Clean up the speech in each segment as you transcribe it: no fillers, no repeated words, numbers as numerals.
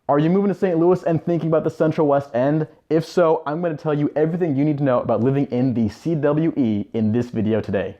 Are you moving to St. Louis and thinking about the Central West End? If so, I'm going to tell you everything you need to know about living in the CWE in this video today.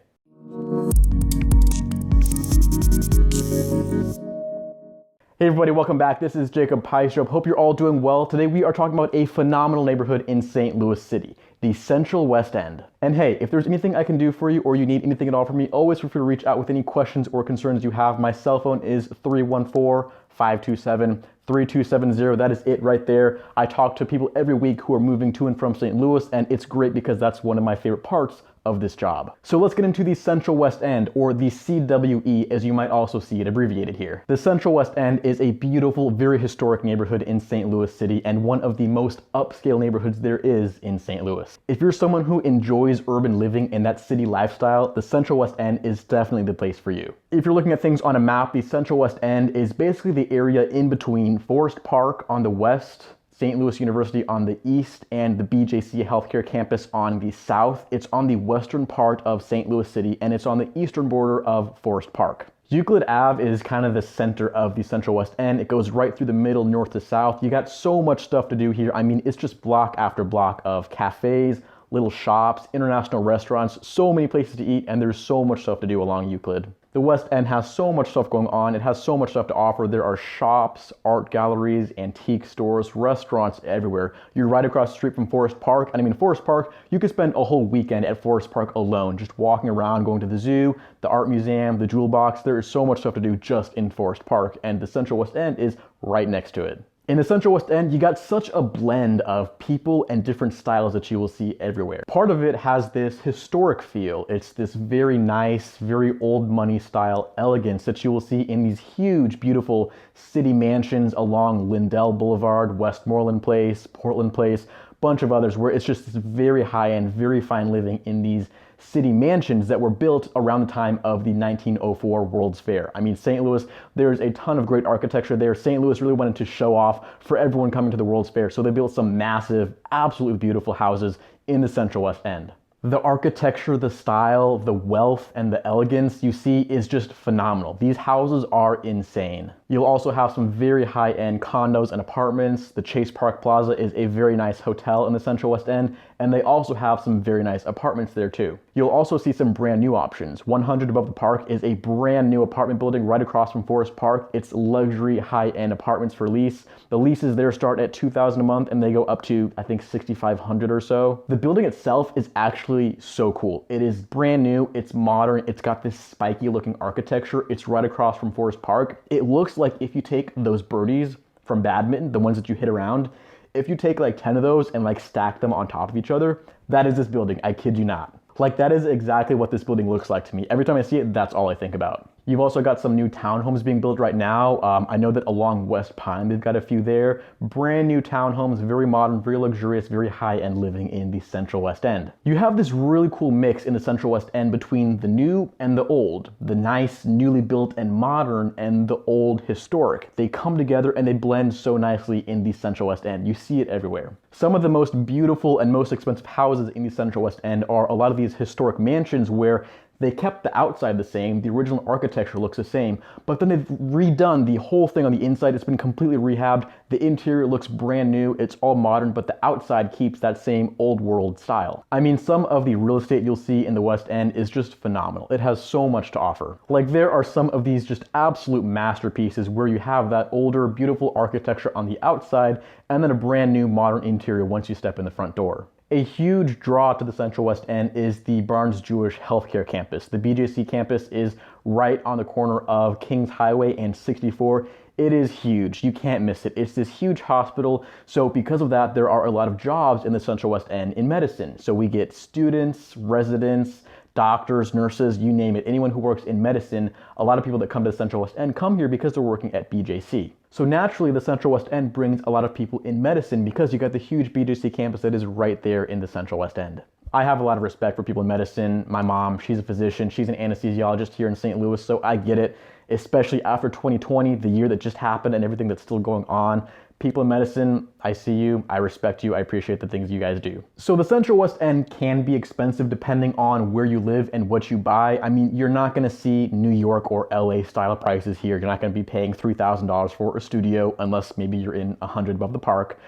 Hey everybody, welcome back. This is Jacob Peistrup. Hope you're all doing well. Today we are talking about a phenomenal neighborhood in St. Louis City, the Central West End. And hey, if there's anything I can do for you or you need anything at all from me, always feel free to reach out with any questions or concerns you have. My cell phone is 314-527-3270. That is it right there. I talk to people every week who are moving to and from St. Louis, and it's great because that's one of my favorite parts of this job. So let's get into the Central West End, or the CWE as you might also see it abbreviated here. The Central West End is a beautiful, very historic neighborhood in St. Louis City and one of the most upscale neighborhoods there is in St. Louis. If you're someone who enjoys urban living and that city lifestyle, the Central West End is definitely the place for you. If you're looking at things on a map, the Central West End is basically the area in between Forest Park on the west, St. Louis University on the east, and the BJC Healthcare Campus on the south. It's on the western part of St. Louis City, and it's on the eastern border of Forest Park. Euclid Ave is kind of the center of the Central West End. It goes right through the middle, north to south. You got so much stuff to do here. I mean, it's just block after block of cafes, little shops, international restaurants, so many places to eat, and there's so much stuff to do along Euclid. The West End has so much stuff going on. It has so much stuff to offer. There are shops, art galleries, antique stores, restaurants everywhere. You're right across the street from Forest Park. And I mean, Forest Park, you could spend a whole weekend at Forest Park alone, just walking around, going to the zoo, the art museum, the jewel box. There is so much stuff to do just in Forest Park, and the Central West End is right next to it. In the Central West End, you got such a blend of people and different styles that you will see everywhere. Part of it has this historic feel. It's this very nice, very old money style elegance that you will see in these huge, beautiful city mansions along Lindell Boulevard, Westmoreland Place, Portland Place, bunch of others where it's just this very high-end, very fine living in these city mansions that were built around the time of the 1904 World's Fair. I mean, St. Louis, there's a ton of great architecture there. St. Louis really wanted to show off for everyone coming to the World's Fair, so they built some massive, absolutely beautiful houses in the Central West End. The architecture, the style, the wealth, and the elegance you see is just phenomenal. These houses are insane. You'll also have some very high-end condos and apartments. The Chase Park Plaza is a very nice hotel in the Central West End, and they also have some very nice apartments there too. You'll also see some brand new options. 100 Above the Park is a brand new apartment building right across from Forest Park. It's luxury high-end apartments for lease. The leases there start at $2,000 a month and they go up to, I think, $6,500 or so. The building itself is actually so cool. It is brand new, it's modern, it's got this spiky looking architecture. It's right across from Forest Park. It looks like if you take those birdies from badminton, the ones that you hit around, if you take like 10 of those and like stack them on top of each other, that is this building, I kid you not. Like, that is exactly what this building looks like to me. Every time I see it, that's all I think about. You've also got some new townhomes being built right now. I know that along West Pine, they've got a few there. Brand new townhomes, very modern, very luxurious, very high-end living in the Central West End. You have this really cool mix in the Central West End between the new and the old, the nice, newly built and modern, and the old historic. They come together and they blend so nicely in the Central West End. You see it everywhere. Some of the most beautiful and most expensive houses in the Central West End are a lot of these historic mansions where they kept the outside the same, the original architecture looks the same, but then they've redone the whole thing on the inside. It's been completely rehabbed. The interior looks brand new, it's all modern, but the outside keeps that same old world style. I mean, some of the real estate you'll see in the West End is just phenomenal. It has so much to offer. Like, there are some of these just absolute masterpieces where you have that older, beautiful architecture on the outside, and then a brand new modern interior once you step in the front door. A huge draw to the Central West End is the Barnes-Jewish Healthcare Campus. The BJC campus is right on the corner of Kings Highway and 64. It is huge. You can't miss it. It's this huge hospital. So because of that, there are a lot of jobs in the Central West End in medicine. So we get students, residents, doctors, nurses, you name it, anyone who works in medicine. A lot of people that come to the Central West End come here because they're working at BJC. So naturally, the Central West End brings a lot of people in medicine because you got the huge BJC campus that is right there in the Central West End. I have a lot of respect for people in medicine. My mom, she's a physician, she's an anesthesiologist here in St. Louis, so I get it, especially after 2020, the year that just happened and everything that's still going on. People in medicine, I see you, I respect you, I appreciate the things you guys do. So the Central West End can be expensive depending on where you live and what you buy. I mean, you're not gonna see New York or LA style prices here. You're not gonna be paying $3,000 for a studio unless maybe you're in 100 above the park.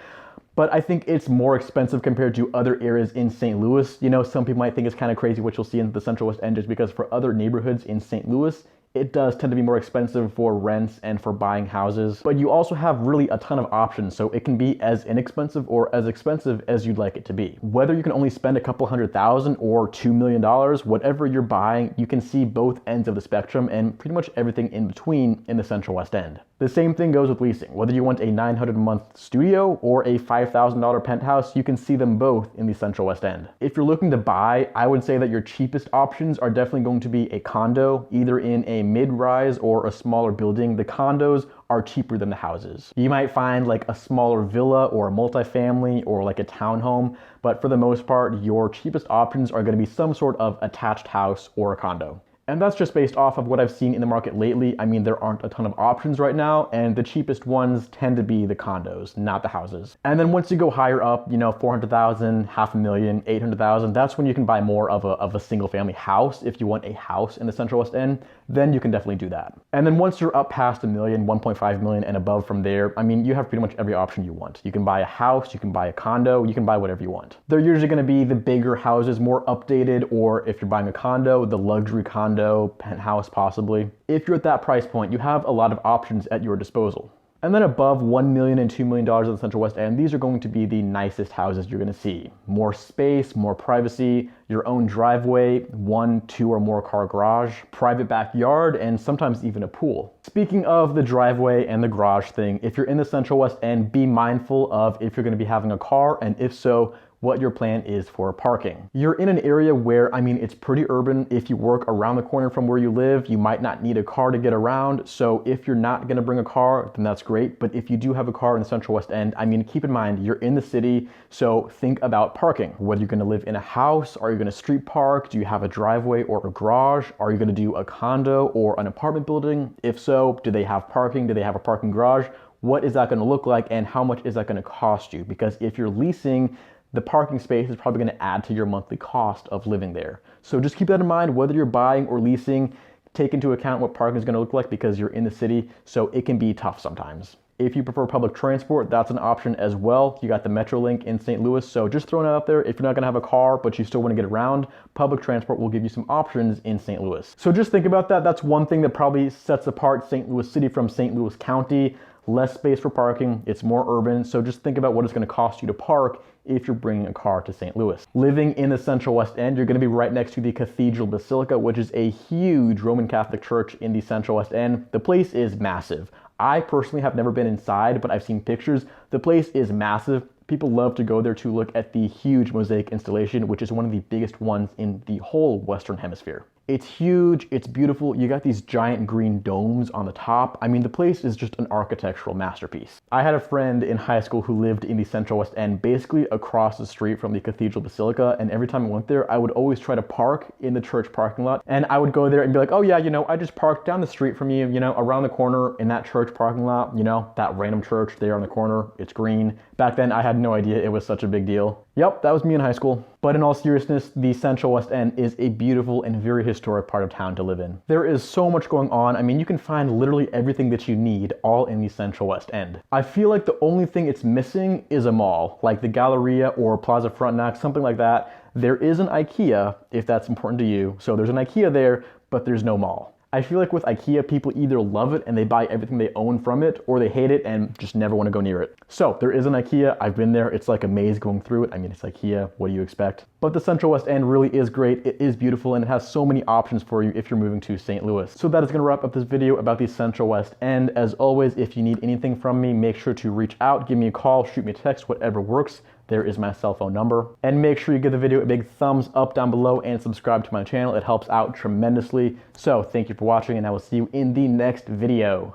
But I think it's more expensive compared to other areas in St. Louis. You know, some people might think it's kind of crazy what you'll see in the Central West End just because for other neighborhoods in St. Louis, it does tend to be more expensive for rents and for buying houses, but you also have really a ton of options, so it can be as inexpensive or as expensive as you'd like it to be. Whether you can only spend a couple $100,000 or $2 million, whatever you're buying, you can see both ends of the spectrum and pretty much everything in between in the Central West End. The same thing goes with leasing. Whether you want a $900 a month studio or a $5,000 penthouse, you can see them both in the Central West End. If you're looking to buy, I would say that your cheapest options are definitely going to be a condo, either in a mid-rise or a smaller building. The condos are cheaper than the houses. You might find like a smaller villa or a multifamily or like a townhome, but for the most part, your cheapest options are going to be some sort of attached house or a condo. And that's just based off of what I've seen in the market lately. I mean, there aren't a ton of options right now, and the cheapest ones tend to be the condos, not the houses. And then once you go higher up, you know, 400,000, $500,000, 800,000, that's when you can buy more of a single family house. If you want a house in the Central West End, then you can definitely do that. And then once you're up past $1 million, 1.5 million and above from there, I mean, you have pretty much every option you want. You can buy a house, you can buy a condo, you can buy whatever you want. They're usually gonna be the bigger houses, more updated, or if you're buying a condo, the luxury condo, penthouse possibly. If you're at that price point, you have a lot of options at your disposal. And then above $1 million and $2 million in the Central West End, these are going to be the nicest houses you're gonna see. More space, more privacy, your own driveway, 1, 2 or more car garage, private backyard, and sometimes even a pool. Speaking of the driveway and the garage thing, if you're in the Central West End, be mindful of if you're gonna be having a car, and if so, what your plan is for parking. You're in an area where, I mean, it's pretty urban. If you work around the corner from where you live, you might not need a car to get around. So if you're not gonna bring a car, then that's great. But if you do have a car in the Central West End, I mean, keep in mind, you're in the city, so think about parking. Whether you're gonna live in a house, are you gonna street park? Do you have a driveway or a garage? Are you gonna do a condo or an apartment building? If so, do they have parking? Do they have a parking garage? What is that gonna look like and how much is that gonna cost you? Because if you're leasing, the parking space is probably going to add to your monthly cost of living there. So just keep that in mind, whether you're buying or leasing, take into account what parking is going to look like because you're in the city, so it can be tough sometimes. If you prefer public transport, that's an option as well. You got the Metrolink in St. Louis, so just throwing it out there, if you're not gonna have a car, but you still wanna get around, public transport will give you some options in St. Louis. So just think about that. That's one thing that probably sets apart St. Louis City from St. Louis County. Less space for parking, it's more urban, so just think about what it's gonna cost you to park if you're bringing a car to St. Louis. Living in the Central West End, you're gonna be right next to the Cathedral Basilica, which is a huge Roman Catholic church in the Central West End. The place is massive. I personally have never been inside, but I've seen pictures. The place is massive. People love to go there to look at the huge mosaic installation, which is one of the biggest ones in the whole Western Hemisphere. It's huge, it's beautiful. You got these giant green domes on the top. I mean, the place is just an architectural masterpiece. I had a friend in high school who lived in the Central West End, basically across the street from the Cathedral Basilica. And every time I went there, I would always try to park in the church parking lot. And I would go there and be like, oh yeah, you know, I just parked down the street from you, you know, around the corner in that church parking lot, you know, that random church there on the corner, it's green. Back then, I had no idea it was such a big deal. Yep, that was me in high school. But in all seriousness, the Central West End is a beautiful and very historic part of town to live in. There is so much going on. I mean, you can find literally everything that you need all in the Central West End. I feel like the only thing it's missing is a mall, like the Galleria or Plaza Frontenac, something like that. There is an IKEA, if that's important to you. So there's an IKEA there, but there's no mall. I feel like with IKEA, people either love it and they buy everything they own from it, or they hate it and just never want to go near it. So there is an IKEA, I've been there, it's like a maze going through it. I mean, it's IKEA, what do you expect? But the Central West End really is great, it is beautiful, and it has so many options for you if you're moving to St. Louis. So that is gonna wrap up this video about the Central West End. As always, if you need anything from me, make sure to reach out, give me a call, shoot me a text, whatever works. There is my cell phone number. And make sure you give the video a big thumbs up down below and subscribe to my channel. It helps out tremendously. So thank you for watching, and I will see you in the next video.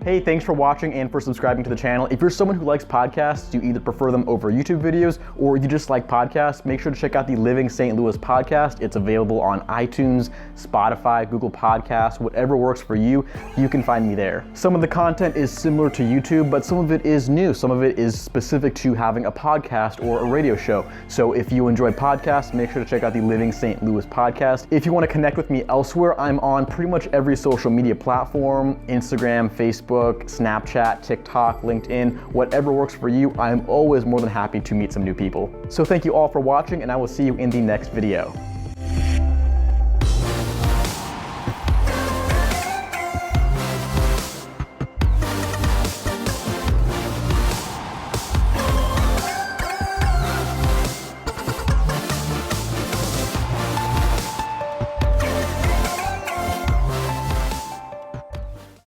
Hey, thanks for watching and for subscribing to the channel. If you're someone who likes podcasts, you either prefer them over YouTube videos or you just like podcasts, make sure to check out the Living St. Louis podcast. It's available on iTunes, Spotify, Google Podcasts, whatever works for you, you can find me there. Some of the content is similar to YouTube, but some of it is new. Some of it is specific to having a podcast or a radio show. So if you enjoy podcasts, make sure to check out the Living St. Louis podcast. If you want to connect with me elsewhere, I'm on pretty much every social media platform, Instagram, Facebook, Snapchat, TikTok, LinkedIn, whatever works for you. I'm always more than happy to meet some new people. So thank you all for watching, and I will see you in the next video.